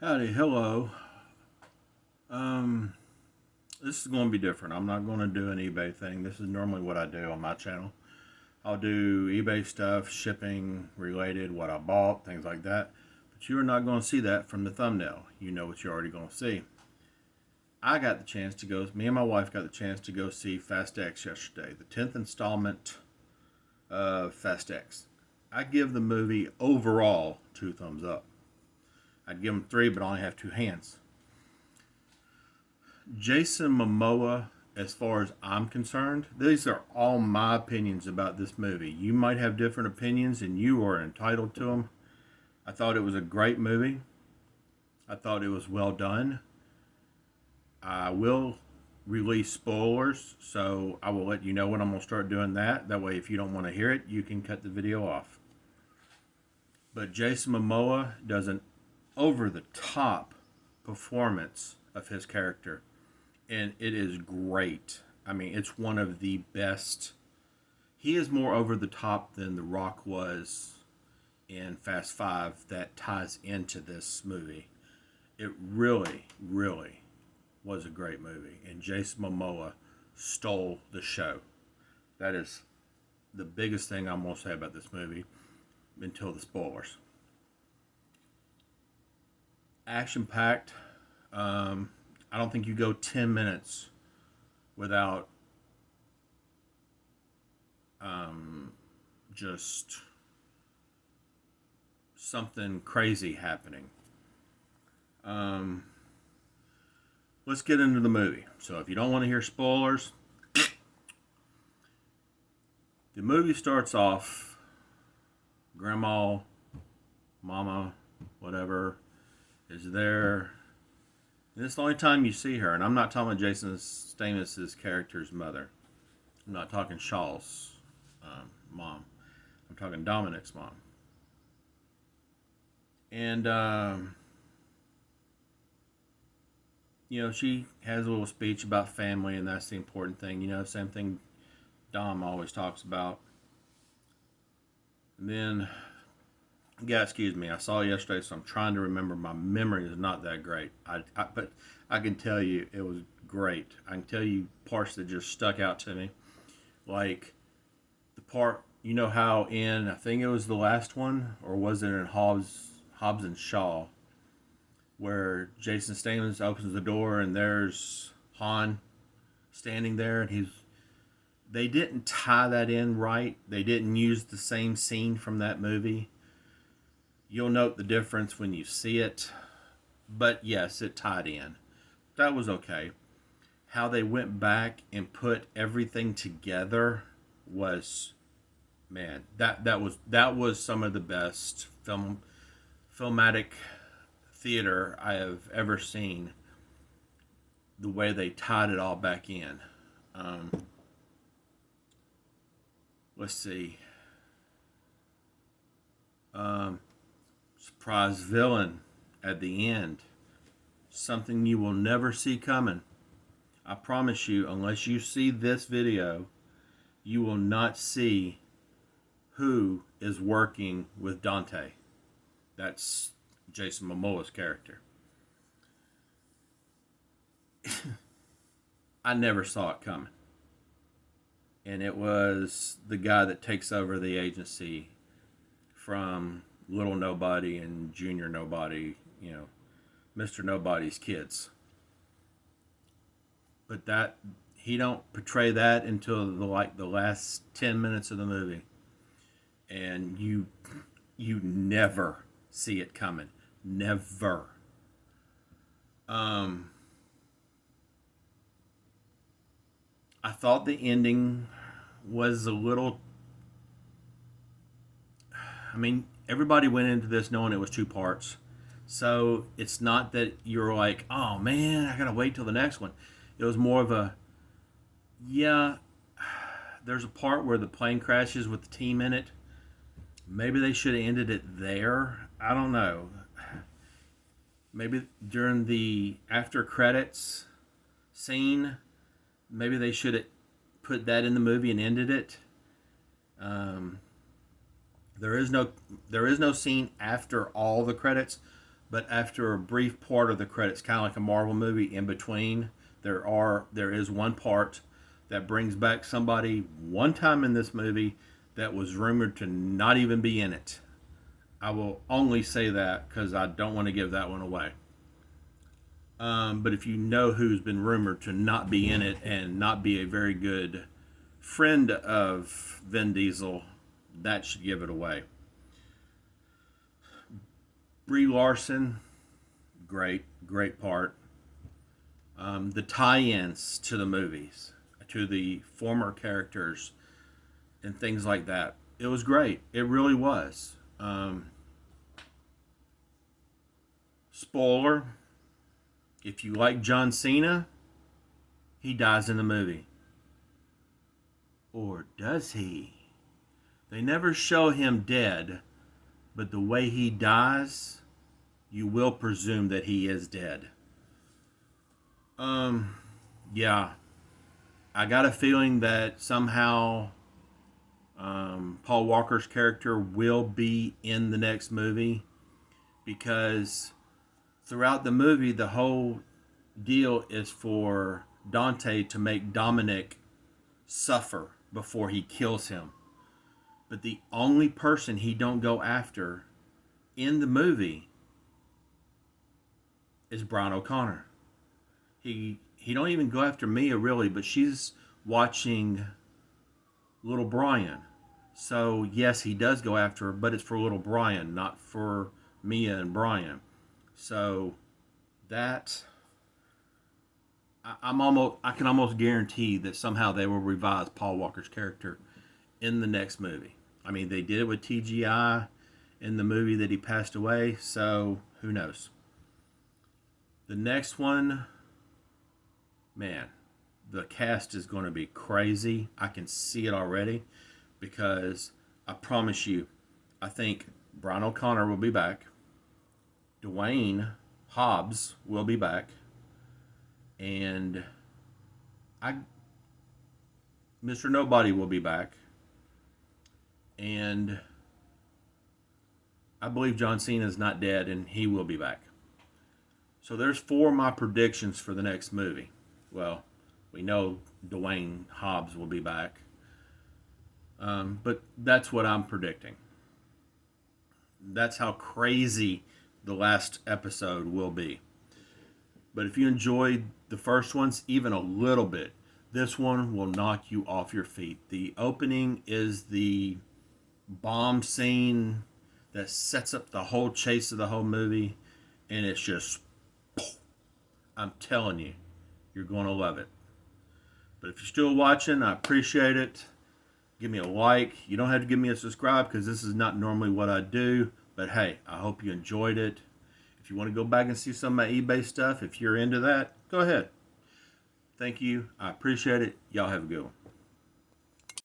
Howdy, hello. Um, this is going to be different. I'm not going to do an eBay thing. This is normally what I do on my channel. I'll do eBay stuff, shipping related, what I bought, things like that. But you're not going to see that from the thumbnail. You know what you're already going to see. I got the chance to go, me and my wife got the chance to go see Fast X yesterday, the 10th installment of Fast X. I give the movie overall 2 thumbs up. I'd give them 3, but I only have 2 hands. Jason Momoa, as far as I'm concerned, these are all my opinions about this movie. You might have different opinions, and you are entitled to them. I thought it was a great movie. I thought it was well done. I will release spoilers, so I will let you know when I'm going to start doing that. That way, if you don't want to hear it, you can cut the video off. But Jason Momoa does an over the top performance of his character, and it is great. I mean, it's one of the best. He is more over the top than The Rock was in Fast Five. That ties into this movie. It really, really was a great movie, and Jason Momoa stole the show. That is the biggest thing I'm going to say about this movie until the spoilers. Action packed. I don't think you go 10 minutes without just something crazy happening. Um, let's get into the movie. So, if you don't want to hear spoilers, the movie starts off grandma, mama, whatever, is there. And this is the only time you see her, and I'm not talking about Jason Statham' character's mother. I'm not talking Shaw's mom. I'm talking Dominic's mom. And, she has a little speech about family, and that's the important thing. Same thing Dom always talks about. And then, yeah, excuse me, I saw it yesterday, so I'm trying to remember. My memory is not that great. But I can tell you it was great. I can tell you parts that just stuck out to me. Like the part, how in, I think it was the last one, or was it in Hobbs and Shaw, where Jason Statham opens the door and there's Han standing there, and they didn't tie that in right. They didn't use the same scene from that movie. You'll note the difference when you see it, but yes, it tied in. That was okay. How they went back and put everything together was, man, that was some of the best filmatic theater I have ever seen. The way they tied it all back in. Let's see. Surprise villain at the end. Something you will never see coming. I promise you, unless you see this video, you will not see who is working with Dante. That's Jason Momoa's character. I never saw it coming. And it was the guy that takes over the agency from Little Nobody and Junior Nobody, Mr. Nobody's kids. But that he don't portray that until the last 10 minutes of the movie. And you never see it coming. Never. I thought the ending was a little. I mean, everybody went into this knowing it was 2 parts. So it's not that you're like, oh man, I gotta wait till the next one. It was more of a, yeah, there's a part where the plane crashes with the team in it. Maybe they should have ended it there. I don't know. Maybe during the after credits scene, maybe they should have put that in the movie and ended it. There is no scene after all the credits, but after a brief part of the credits, kind of like a Marvel movie, in between, there is one part that brings back somebody one time in this movie that was rumored to not even be in it. I will only say that because I don't want to give that one away. But if you know who's been rumored to not be in it and not be a very good friend of Vin Diesel, that should give it away. Brie Larson, great part. The tie-ins to the movies, to the former characters, and things like that. It was great. It really was. Spoiler: if you like John Cena, he dies in the movie. Or does he? They never show him dead, but the way he dies, you will presume that he is dead. Yeah. I got a feeling that somehow Paul Walker's character will be in the next movie, because throughout the movie, the whole deal is for Dante to make Dominic suffer before he kills him. But the only person he don't go after in the movie is Brian O'Connor. He don't even go after Mia really, but she's watching little Brian. So yes, he does go after her, but it's for little Brian, not for Mia and Brian. So that I can almost guarantee that somehow they will revise Paul Walker's character in the next movie. I mean, they did it with TGI in the movie that he passed away, so who knows? The next one, man, the cast is going to be crazy. I can see it already, because I promise you, I think Brian O'Connor will be back. Dwayne Hobbs will be back. And Mr. Nobody will be back. And I believe John Cena is not dead, and he will be back. So there's 4 of my predictions for the next movie. Well, we know Dwayne Hobbs will be back. But that's what I'm predicting. That's how crazy the last episode will be. But if you enjoyed the first ones even a little bit, this one will knock you off your feet. The opening is the bomb scene that sets up the whole chase of the whole movie, and it's just, I'm telling you, you're going to love it. But if you're still watching, I appreciate it. Give me a like. You don't have to give me a subscribe, because this is not normally what I do. But hey, I hope you enjoyed it. If you want to go back and see some of my eBay stuff, if you're into that, go ahead. Thank you. I appreciate it. Y'all have a good one.